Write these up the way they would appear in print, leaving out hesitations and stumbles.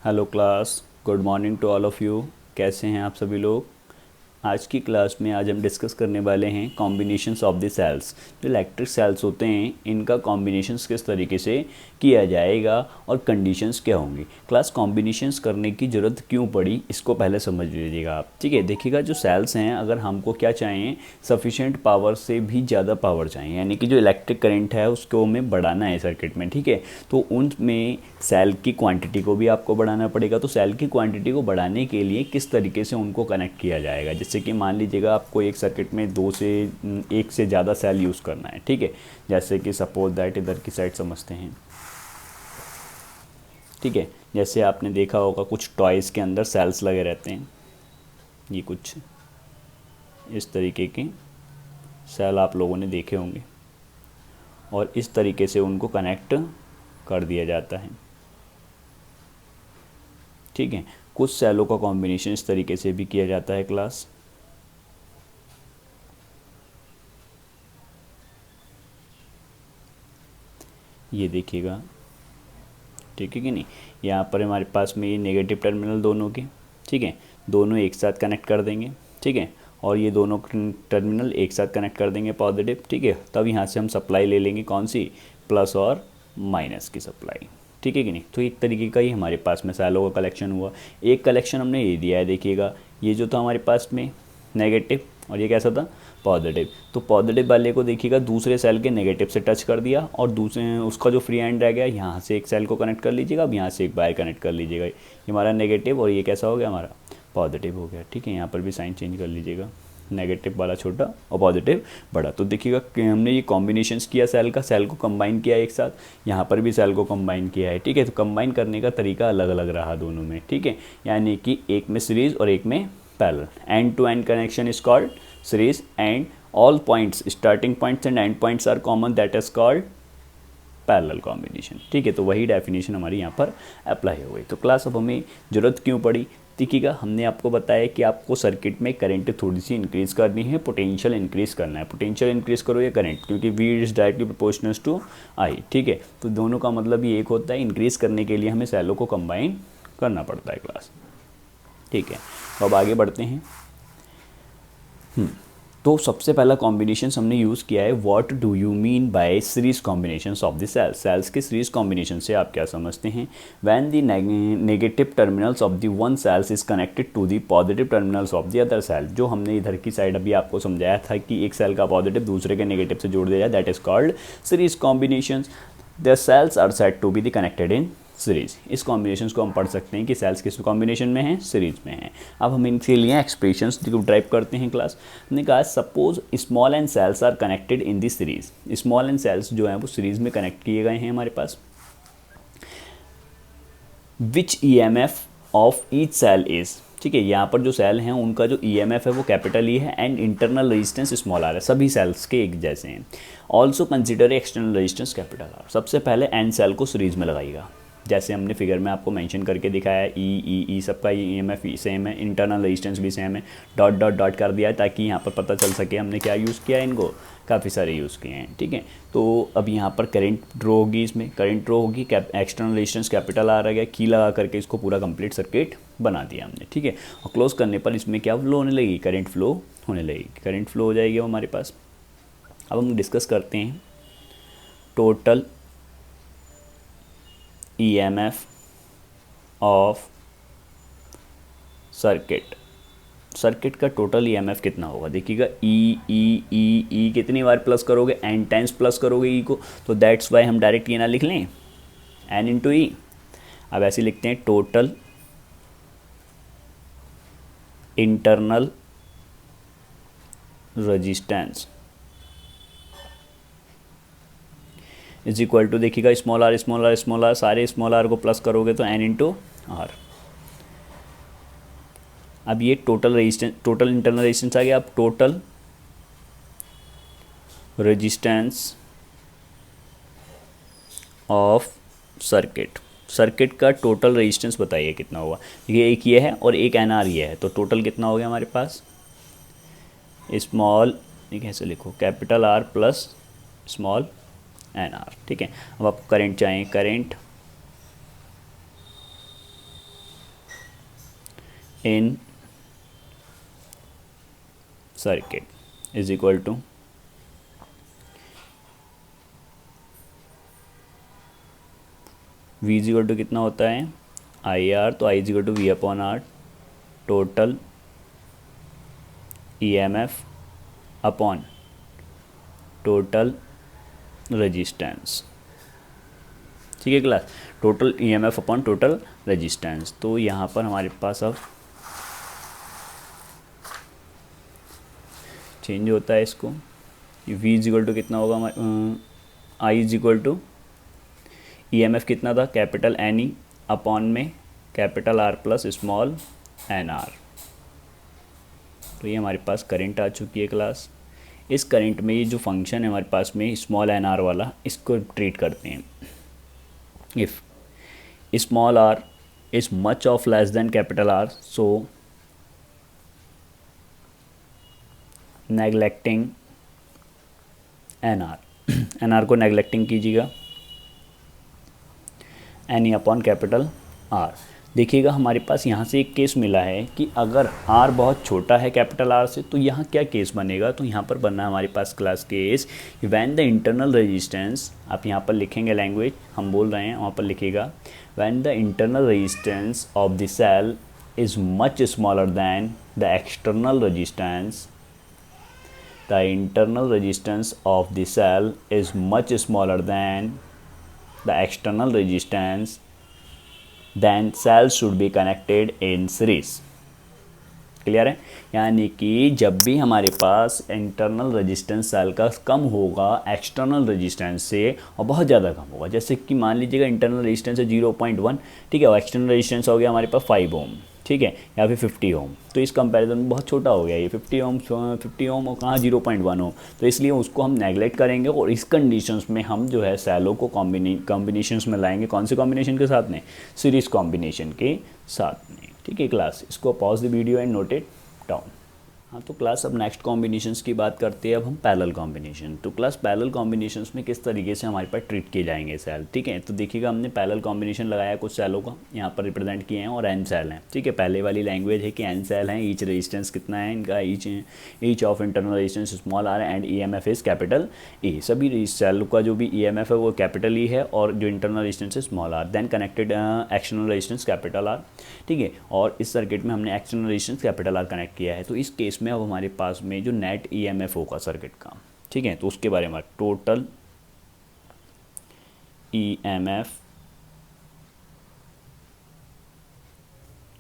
Hello class, good morning to all of you. कैसे हैं आप सभी लोग। आज की क्लास में आज हम डिस्कस करने वाले हैं कॉम्बिनेशंस ऑफ द सेल्स। जो इलेक्ट्रिक सेल्स होते हैं इनका कॉम्बिनेशंस किस तरीके से किया जाएगा और कंडीशंस क्या होंगी। क्लास कॉम्बिनेशंस करने की ज़रूरत क्यों पड़ी इसको पहले समझ लीजिएगा आप। ठीक है, देखिएगा जो सेल्स हैं अगर हमको क्या चाहिए, सफिशेंट पावर से भी ज़्यादा पावर चाहिए, यानी कि जो इलेक्ट्रिक करंट है उसको हमें बढ़ाना है सर्किट में। ठीक है, तो उनमें सेल की क्वांटिटी को भी आपको बढ़ाना पड़ेगा। तो सेल की क्वांटिटी को बढ़ाने के लिए किस तरीके से उनको कनेक्ट किया जाएगा, जैसे कि मान लीजिएगा आपको एक सर्किट में एक से ज़्यादा सेल यूज़ करना है। ठीक है, जैसे कि सपोज दैट इधर की साइड समझते हैं। ठीक है, जैसे आपने देखा होगा कुछ टॉयज़ के अंदर सेल्स लगे रहते हैं, ये कुछ इस तरीके के सेल आप लोगों ने देखे होंगे और इस तरीके से उनको कनेक्ट कर दिया जाता है। ठीक है, कुछ सेलों का कॉम्बिनेशन इस तरीके से भी किया जाता है क्लास। ये देखिएगा, ठीक है कि नहीं। यहाँ पर हमारे पास में ये नेगेटिव टर्मिनल दोनों के, ठीक है, दोनों एक साथ कनेक्ट कर देंगे। ठीक है, और ये दोनों टर्मिनल एक साथ कनेक्ट कर देंगे पॉजिटिव। ठीक है, तब यहाँ से हम सप्लाई ले लेंगे, कौन सी, प्लस और माइनस की सप्लाई। ठीक है कि नहीं। तो एक तरीके का ही हमारे पास में सेलों का कलेक्शन हुआ। एक कलेक्शन हमने ये दिया है, देखिएगा ये जो था हमारे पास में नेगेटिव और ये कैसा था, पॉजिटिव। तो पॉजिटिव वाले को देखिएगा दूसरे सेल के नेगेटिव से टच कर दिया और दूसरे उसका जो फ्री एंड रह गया यहाँ से एक सेल को कनेक्ट कर लीजिएगा। अब यहाँ से एक वायर कनेक्ट कर लीजिएगा, ये हमारा नेगेटिव और ये कैसा हो गया, हमारा पॉजिटिव हो गया। ठीक है, यहाँ पर भी साइन चेंज कर लीजिएगा, नेगेटिव वाला छोटा और पॉजिटिव बड़ा। तो देखिएगा कि हमने ये कॉम्बिनेशंस किया सेल का, सेल को कंबाइन किया एक साथ, यहाँ पर भी सेल को कंबाइन किया है। ठीक है, तो कंबाइन करने का तरीका अलग अलग रहा दोनों में। ठीक है, यानी कि एक में सीरीज और एक में parallel. End to end connection is called series and all points starting points and end points are common, that is called parallel combination. ठीक है, तो वही डेफिनेशन हमारी यहाँ पर अप्लाई हो गई। तो क्लास अब हमें ज़रूरत क्यों पड़ी, देखिएगा हमने आपको बताया कि आपको सर्किट में करंट थोड़ी सी इंक्रीज़ करनी है, पोटेंशियल इंक्रीज़ करना है। पोटेंशियल इंक्रीज़ करो या करंट, क्योंकि V is directly proportional to I। ठीक है, तो दोनों का मतलब ये एक होता है, इंक्रीज़ करने के लिए हमें सेलों को कंबाइन करना पड़ता है क्लास। ठीक है, तो अब आगे बढ़ते हैं। तो सबसे पहला कॉम्बिनेशन हमने यूज़ किया है, what do you mean by series combinations of the cells. Cells के सीरीज कॉम्बिनेशन से आप क्या समझते हैं, when the negative terminals of the one cells is connected to the positive terminals of the other cell. जो हमने इधर की साइड अभी आपको समझाया था कि एक सेल का पॉजिटिव दूसरे के नेगेटिव से जोड़ दिया जाए, that is called series combination. The cells are said to be the connected in series. इस कॉम्बिनेशन को हम पढ़ सकते हैं कि सेल्स किस कॉम्बिनेशन में है, सीरीज में है। अब हम इनके लिए एक्सप्रेशंस को ड्राइव करते हैं क्लास। हमने कहा suppose small n cells are connected in the series. Small n cells जो है वो सीरीज में कनेक्ट किए गए हैं हमारे पास। Which EMF of each cell is, ठीक है, यहाँ पर जो सेल हैं उनका जो EMF है वो कैपिटल E है and internal resistance small r है, सभी सेल्स के एक जैसे हैं। Also consider external resistance capital R। सबसे पहले एन सेल को सीरीज में लगाइएगा, जैसे हमने फिगर में आपको मेंशन करके दिखाया है। ई सबका EMF सेम है, इंटरनल रेजिस्टेंस भी सेम है, डॉट डॉट डॉट कर दिया है ताकि यहाँ पर पता चल सके हमने क्या यूज़ किया है, इनको काफ़ी सारे यूज़ किए हैं। ठीक है, तो अब यहाँ पर करंट ड्रॉ होगी, इसमें करंट ड्रॉ होगी, एक्सटर्नल रेजिस्टेंस कैपिटल आ गया, की लगा करके इसको पूरा कंप्लीट सर्किट बना दिया हमने। ठीक है, और क्लोज करने पर इसमें क्या फ्लो होने लगेगी, करंट फ्लो होने लगेगी, करंट फ्लो हो जाएगी हमारे पास। अब हम डिस्कस करते हैं total EMF of circuit. Circuit का टोटल EMF कितना होगा, देखिएगा ई कितनी बार प्लस करोगे, एन टाइम्स प्लस करोगे ई को, तो दैट्स वाई हम डायरेक्ट ये ना लिख लें एन इंटू ई। अब ऐसे लिखते हैं total internal resistance is equal to, देखिएगा small R small R small R, सारे स्मॉल आर को प्लस करोगे तो एन इंटू आर। अब ये total resistance, total internal resistance आ गया। अब total resistance of circuit, circuit का टोटल रेजिस्टेंस बताइए कितना हुआ। ये एक ये है और एक एन आर ये है, तो टोटल कितना हो गया हमारे पास, स्मॉल, ये कैसे लिखो, capital R plus small N R. ठीक है, अब आपको करंट चाहिए, current in circuit is equal to V is equal to कितना होता है आई आर, तो I is equal to V upon R total E M F upon total resistance. ठीक है class, total E M F upon total resistance. तो यहाँ पर हमारे पास अब चेंज होता है इसको, V इज इक्वल टू कितना होगा हमारे, I is equal to E M F कितना था कैपिटल एन ई अपॉन में capital R plus small N R. तो ये हमारे पास करंट आ चुकी है क्लास। इस करंट में ये जो फंक्शन है हमारे पास में स्मॉल एन आर वाला, इसको ट्रीट करते हैं। If small R is much of less than capital R, so neglecting N R, N R को नेगलेक्टिंग कीजिएगा N E upon capital R. देखिएगा हमारे पास यहाँ से एक केस मिला है कि अगर आर बहुत छोटा है कैपिटल आर से, तो यहाँ क्या केस बनेगा, तो यहाँ पर बनना है हमारे पास class case when the internal resistance, आप यहाँ पर लिखेंगे लैंग्वेज हम बोल रहे हैं, वहाँ पर लिखिएगा when the internal resistance of the cell is much smaller than the external resistance, the internal resistance of the cell is much smaller than the external resistance, then cells should be connected in series। Clear है, यानी कि जब भी हमारे पास internal resistance cell का कम होगा external resistance से और बहुत ज़्यादा कम होगा, जैसे कि मान लीजिएगा इंटरनल रेजिस्टेंस है 0.1, ठीक है, और एक्सटर्नल रेजिस्टेंस हो गया हमारे पास 5 ओम, ठीक है, या फिर 50 ओम, तो इस कंपैरिजन में बहुत छोटा हो गया ये 50 ओम और कहाँ 0.1 ओम, तो इसलिए उसको हम नेगलेक्ट करेंगे और इस कंडीशंस में हम जो है सेलों को कॉम्बिनेशंस में लाएंगे। कौन से कॉम्बिनेशन के साथ में, सीरीज कॉम्बिनेशन के साथ में। ठीक है क्लास, इसको pause the video and note it down. हाँ तो क्लास अब नेक्स्ट कॉम्बिनेशंस की बात करते हैं अब हम पैरेलल कॉम्बिनेशन। तो क्लास पैरेलल कॉम्बिनेशंस में किस तरीके से हमारे पास ट्रीट किए जाएंगे सेल, ठीक है। तो देखिएगा हमने पैरेलल कॉम्बिनेशन लगाया कुछ सेलों का, यहाँ पर रिप्रेजेंट किए हैं और एन सेल हैं, ठीक है। पहले वाली लैंग्वेज है कि एन सेल हैं, ईच रेजिस्टेंस कितना है इनका, each of internal resistance small r and E M F is capital E. सभी सेल का जो भी ई एम एफ है वो कैपिटल ई है और जो इंटरनल रेजिस्टेंस है small r, then connected external resistance capital R, ठीक है। और इस सर्किट में हमने external resistance capital R connect किया है। तो इस केस में अब हमारे पास में जो नेट ईएमएफ होगा सर्किट का, ठीक है, तो उसके बारे में total EMF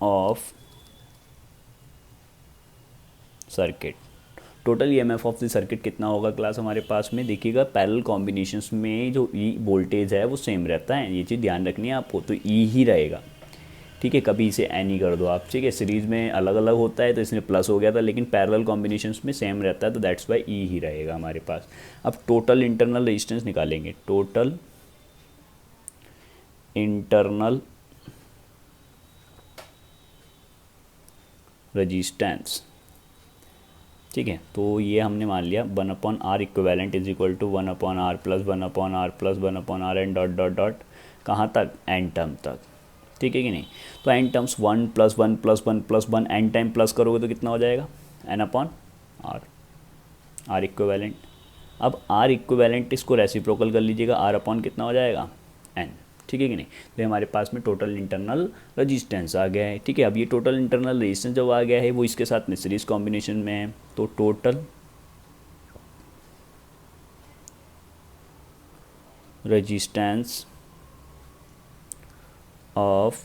of circuit, total EMF of the circuit कितना होगा क्लास हमारे पास में। देखिएगा पैरेलल कॉम्बिनेशंस में जो ई वोल्टेज है वो सेम रहता है, ये चीज़ ध्यान रखनी है आपको, तो ई ही रहेगा, ठीक है। कभी इसे एन ही कर दो आप, ठीक है। सीरीज़ में अलग अलग होता है तो इसमें प्लस हो गया था, लेकिन पैरेलल कॉम्बिनेशंस में सेम रहता है, तो दैट्स वाई ई ही रहेगा हमारे पास। अब टोटल इंटरनल रेजिस्टेंस निकालेंगे, टोटल इंटरनल रेजिस्टेंस, ठीक है। तो ये हमने मान लिया 1/r equivalent is equal to 1/r plus 1/r plus 1/r and dot dot dot कहाँ तक, एन टर्म तक, ठीक है कि नहीं। तो n terms 1 + 1 + 1 + 1 n time plus करोगे तो कितना हो जाएगा, n/r, आर इक्विवेलेंट। अब आर इक्विवेलेंट इसको रेसिप्रोकल कर लीजिएगा, आर अपॉन कितना हो जाएगा, एन, ठीक है कि नहीं। तो हमारे पास में टोटल इंटरनल रेजिस्टेंस आ गया है, ठीक है। अब ये टोटल इंटरनल रेजिस्टेंस जब आ गया है वो इसके साथ में सीरीज कॉम्बिनेशन में है, तो total resistance of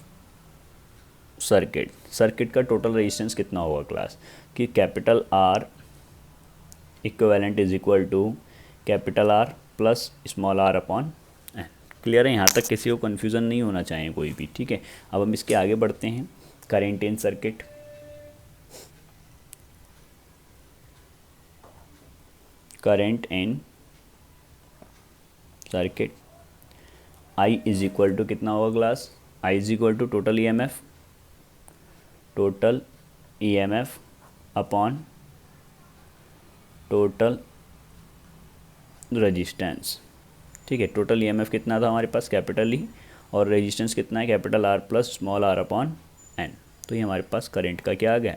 circuit, circuit का टोटल रेजिस्टेंस कितना होगा क्लास, कि capital R equivalent is equal to capital R plus small r upon n. Clear है, यहाँ तक किसी को कन्फ्यूज़न नहीं होना चाहिए कोई भी, ठीक है। अब हम इसके आगे बढ़ते हैं। Current in circuit, current in circuit, I is equal to कितना होगा class, I is equal to total EMF, total EMF upon total resistance, ठीक है। टोटल ईएमएफ कितना था हमारे पास, कैपिटल ई, और रेजिस्टेंस कितना है, capital R plus small r upon n, तो ये हमारे पास करंट का क्या आ गया,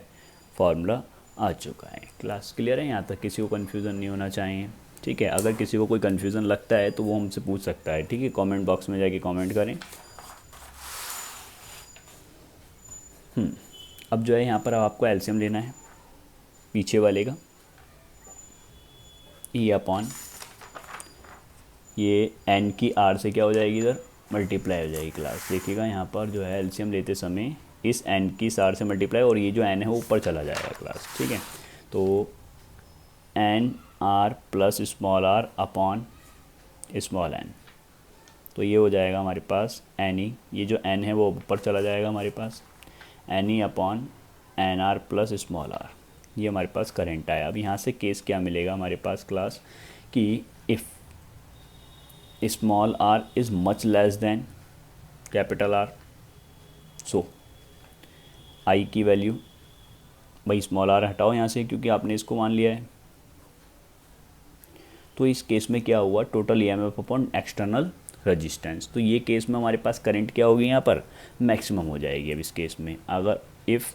फॉर्मूला आ चुका है। क्लास क्लियर है, यहाँ तक किसी को कन्फ्यूज़न नहीं होना चाहिए, ठीक है। अगर किसी को कोई कन्फ्यूज़न लगता है तो वो हमसे पूछ सकता है, ठीक है, कमेंट बॉक्स में जाके कमेंट करें। अब जो है यहाँ पर आपको एलसीएम लेना है पीछे वाले का, ई अपॉन ये एन की आर से क्या हो जाएगी, इधर मल्टीप्लाई हो जाएगी। क्लास देखिएगा यहाँ पर जो है एलसीएम लेते समय इस एन की आर से मल्टीप्लाई, और ये जो एन है वो ऊपर चला जाएगा क्लास, ठीक है। तो n are plus small r upon small n, तो ये हो जाएगा हमारे पास एन ई, ये जो एन है वो ऊपर चला जाएगा हमारे पास, N E upon N are plus small R, ये हमारे पास करंट आया। अब यहाँ से केस क्या मिलेगा हमारे पास क्लास कि if small R is much less than capital R, so I की वैल्यू, भाई स्मॉल आर हटाओ यहाँ से क्योंकि आपने इसको मान लिया है, तो इस केस में क्या हुआ, total EMF upon external resistance, तो ये केस में हमारे पास करंट क्या होगी, यहाँ पर मैक्सिमम हो जाएगी। अब इस केस में अगर if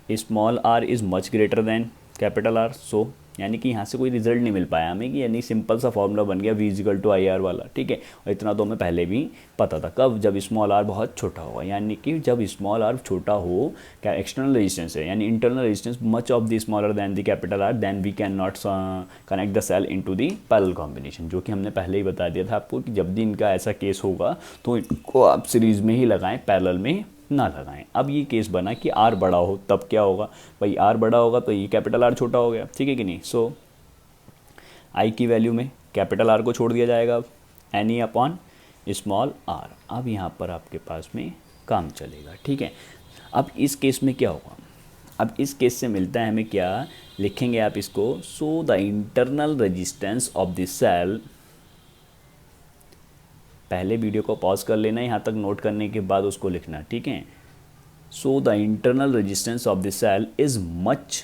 small R is much greater than capital R, so यानी कि यहाँ से कोई रिजल्ट नहीं मिल पाया हमें कि यानी सिंपल सा फॉर्मूला बन गया V equal to I R वाला, ठीक है। और इतना तो हमें पहले भी पता था, कब, जब स्मॉल आर बहुत छोटा होगा, यानी कि जब स्मॉल आर छोटा हो, क्या एक्सटर्नल रेजिस्टेंस है यानी internal resistance much of the smaller than the capital R, then we can not connect the cell into the parallel combination, जो कि हमने पहले ही बता दिया था आपको कि जब भी इनका ऐसा केस होगा तो इनको आप सीरीज़ में ही लगाएं, पैरेलल में ना लगाएं। अब ये केस बना कि आर बड़ा हो, तब क्या होगा भाई, आर बड़ा होगा तो ये कैपिटल आर छोटा हो गया, ठीक है कि नहीं। सो आई की वैल्यू में कैपिटल आर को छोड़ दिया जाएगा, अब n E upon small r, अब यहाँ पर आपके पास में काम चलेगा, ठीक है। अब इस केस में क्या होगा, अब इस केस से मिलता है हमें क्या, लिखेंगे आप इसको, so the internal resistance of the cell, पहले वीडियो को पॉज कर लेना, यहाँ तक नोट करने के बाद उसको लिखना, ठीक है। So the internal resistance of the cell is much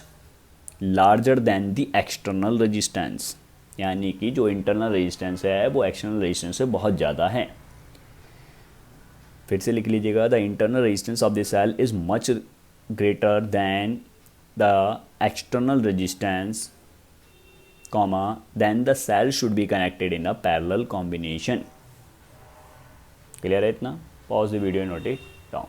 larger than the external resistance, यानी कि जो इंटरनल रेजिस्टेंस है वो एक्सटर्नल रेजिस्टेंस से बहुत ज़्यादा है। फिर से लिख लीजिएगा, the internal resistance of the cell is much greater than the external resistance, comma, then the cell should be connected in a parallel combination. Clear है इतना, pause the video, note it down.